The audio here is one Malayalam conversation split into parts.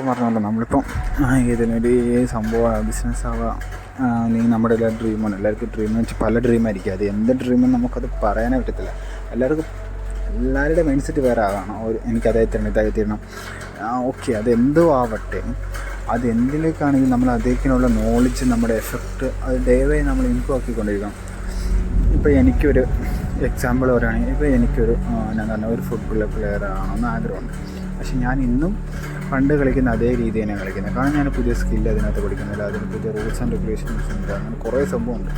ഇപ്പം പറഞ്ഞല്ലോ നമ്മളിപ്പം ഇതിനൊരു സംഭവം ബിസിനസ്സാവാം അല്ലെങ്കിൽ നമ്മുടെ എല്ലാ ഡ്രീമാണ്. എല്ലാവർക്കും ഡ്രീം വെച്ച് പല ഡ്രീമായിരിക്കും. അത് എന്ത് ഡ്രീമെന്ന് നമുക്കത് പറയാനേ പറ്റത്തില്ല. എല്ലാവരുടെ മൈൻഡ് സെറ്റ് വേറെ ആകണം. എനിക്കതായി തരണം, ഇതായി തരണം, ഓക്കെ, അതെന്തോ ആവട്ടെ. അത് എന്തിലേക്കാണെങ്കിലും നമ്മൾ അതേക്കിനുള്ള നോളജ്, നമ്മുടെ എഫക്റ്റ് അത് ദയവായി നമ്മൾ ഇമ്പ്രൂവ് ആക്കിക്കൊണ്ടിരിക്കണം. ഇപ്പോൾ എനിക്കൊരു എക്സാമ്പിൾ പറയുകയാണെങ്കിൽ, ഇപ്പോൾ എനിക്കൊരു ഒരു ഫുട്ബോൾ പ്ലെയർ ആണെന്ന് ആഗ്രഹമുണ്ട്. പക്ഷെ ഞാൻ ഇന്നും പണ്ട് കളിക്കുന്ന അതേ രീതി തന്നെയാണ് കളിക്കുന്നത്. കാരണം ഞാൻ പുതിയ സ്കില്ല് അതിനകത്ത് പഠിക്കുന്നില്ല, അതിന് പുതിയ റൂൾസ് ആൻഡ് റെഗുലേഷൻസ് ഉണ്ട്, അങ്ങനെ കുറേ സംഭവമുണ്ട്.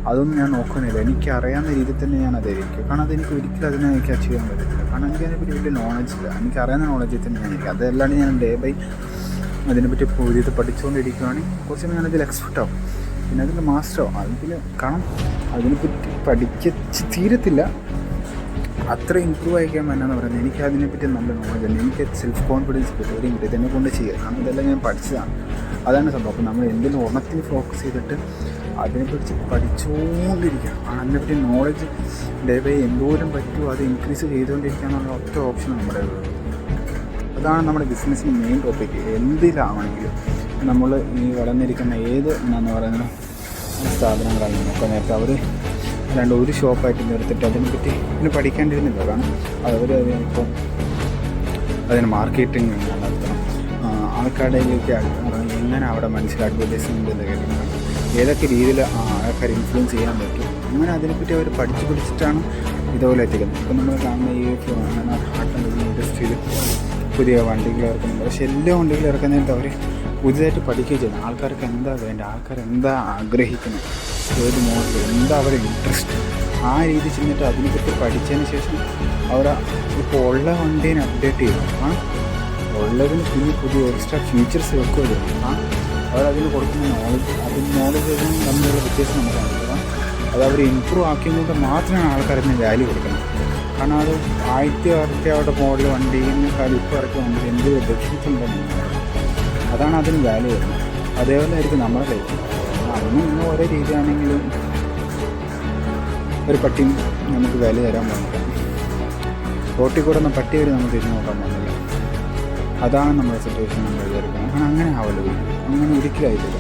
അതൊന്നും ഞാൻ നോക്കുന്നില്ല. എനിക്കറിയാവുന്ന രീതിയിൽ തന്നെ ഞാൻ അതായിരിക്കും. കാരണം അതെനിക്ക് ഒരിക്കലും എനിക്ക് അച്ചീവ് ചെയ്യാൻ പറ്റത്തില്ല. കാരണം എനിക്കതിനെപ്പറ്റി വലിയ നോളജ് ഇല്ല. എനിക്കറിയാവുന്ന നോളജിൽ തന്നെ ഞാനിരിക്കും. അതല്ലാണ്ട് ഞാൻ ഡേ ബൈ അതിനെപ്പറ്റി പുതിയത് പഠിച്ചുകൊണ്ടിരിക്കുകയാണെങ്കിൽ കുറച്ച് ഞാനതിൽ എക്സ്പെർട്ട് ആവും, പിന്നെ അതിൽ മാസ്റ്റർ ആവും. അതിൽ കാരണം അതിനെപ്പറ്റി പഠിച്ച് തീരത്തില്ല, അത്ര ഇമ്പ്രൂവ് ആയിക്കാൻ എന്നാന്ന് പറയുന്നത്. എനിക്ക് അതിനെപ്പറ്റി നല്ല നോളജ് ഉണ്ട്. എനിക്ക് സെൽഫ് കോൺഫിഡൻസ് കിട്ടുകയും കിട്ടും ഇതെന്നെ കൊണ്ട് ചെയ്യുക. കാരണം ഇതെല്ലാം ഞാൻ പഠിച്ചതാണ്. അതാണ് സംഭവം. അപ്പോൾ നമ്മൾ എന്തെങ്കിലും ഒരെണ്ണത്തിൽ ഫോക്കസ് ചെയ്തിട്ട് അതിനെപ്പറ്റി പഠിച്ചുകൊണ്ടിരിക്കുക. അതിനെപ്പറ്റി നോളജ് ഡേ ബൈ എന്തോരം പറ്റുമോ അത് ഇൻക്രീസ് ചെയ്തുകൊണ്ടിരിക്കുക എന്നുള്ള ഒറ്റ ഓപ്ഷൻ നമ്മുടെ ഉള്ളൂ. അതാണ് നമ്മുടെ ബിസിനസ്സിന് മെയിൻ ടോപ്പിക്ക്. എന്തിലാണെങ്കിലും നമ്മൾ ഈ വളർന്നിരിക്കുന്ന ഏത് എന്നാന്ന് പറയുന്ന സ്ഥാപനങ്ങളാണ് നോക്കാൻ നേരത്തെ അവർ ഒരു ഷോപ്പായിട്ട് നിർത്തിയിട്ട് അതിനെപ്പറ്റി പിന്നെ പഠിക്കേണ്ടിരുന്നില്ല. കാരണം അതിനിപ്പോൾ അതിന് മാർക്കറ്റിംഗ് നടത്തണം, ആൾക്കാരിലേക്ക് എങ്ങനെ അവിടെ മനസ്സിൽ അഡ്വർടൈസ്മെൻറ്റ് കേൾക്കണം, ഏതൊക്കെ രീതിയിൽ ആൾക്കാർ ഇൻഫ്ലുവൻസ് ചെയ്യാൻ പറ്റും, അങ്ങനെ അതിനെപ്പറ്റി അവർ പഠിച്ചിട്ടാണ് ഇതുപോലെ എത്തിക്കുന്നത്. ഇപ്പം നമ്മൾ കാണുന്ന ഈ ഓട്ടോമൊബൈൽ ഇൻഡസ്ട്രിയിൽ പുതിയ വണ്ടികൾ ഇറക്കുന്നുണ്ട്. പക്ഷേ എല്ലാ വണ്ടികളും ഇറക്കുന്നതിനകത്ത് അവർ പുതിയതായിട്ട് പഠിക്കുകയും ചെയ്യുന്നത്. ആൾക്കാർക്ക് എന്താ വേണ്ടത്, ആൾക്കാർ എന്താ ആഗ്രഹിക്കുന്നത്, ഏത് മോഡൽ, എന്താ അവരുടെ ഇൻട്രസ്റ്റ്, ആ രീതി ചെന്നിട്ട് അതിനെപ്പറ്റി പഠിച്ചതിന് ശേഷം അവർ ഇപ്പോൾ ഉള്ള വണ്ടീനെ അപ്ഡേറ്റ് ചെയ്യും. ഉള്ളതിന് പിന്നെ പുതിയ എക്സ്ട്രാ ഫീച്ചേഴ്സ് വെക്കുകയും അവരതിന് കൊടുക്കുന്ന നോളജ് തമ്മിലുള്ള വ്യത്യാസം നമുക്ക് മനസ്സിലാക്കാം. അത് അവർ ഇമ്പ്രൂവ് ആക്കിയതുകൊണ്ട് മാത്രമാണ് ആൾക്കാരതിന് വാല്യൂ കൊടുക്കുന്നത്. കാരണം അത് ആദ്യത്തെ അവരുടെ മോഡൽ വണ്ടീനേക്കാൾ ഇപ്പോൾ ഇറക്കിയ വണ്ടി എന്ത് ഡിഫറൻസ് ഉണ്ടെന്ന് അതാണ് അതിന് വാല്യൂ വരുന്നത്. അതേപോലെ ആയിരിക്കും നമ്മുടെ ലൈഫ്. അന്നും ഇന്നും ഓരോ രീതിയാണെങ്കിലും ഒരു പട്ടിയും നമുക്ക് വാല്യൂ തരാൻ പാടില്ല. റോട്ടിൽ കൂടെ ഒന്ന് പട്ടി വരെ നമ്മൾ തിരിഞ്ഞ് നോക്കാൻ പാടില്ല. അതാണ് നമ്മുടെ സിറ്റുവേഷൻ നമ്മൾ വിചാരിക്കുന്നത്. കാരണം അങ്ങനെ ആവല്ലോ, അങ്ങനെ ഒരിക്കലായിട്ടില്ല.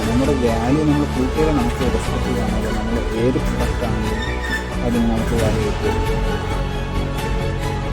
നമ്മുടെ വാല്യൂ നമ്മൾ കൂട്ടുകാരെ നമുക്ക് റെസ്പെക്റ്റ് ചെയ്യാനാലും നമ്മൾ ഏത് പ്രൊഡക്റ്റ് ആണെങ്കിലും അതിന് നമുക്ക് വാല്യൂ കിട്ടും.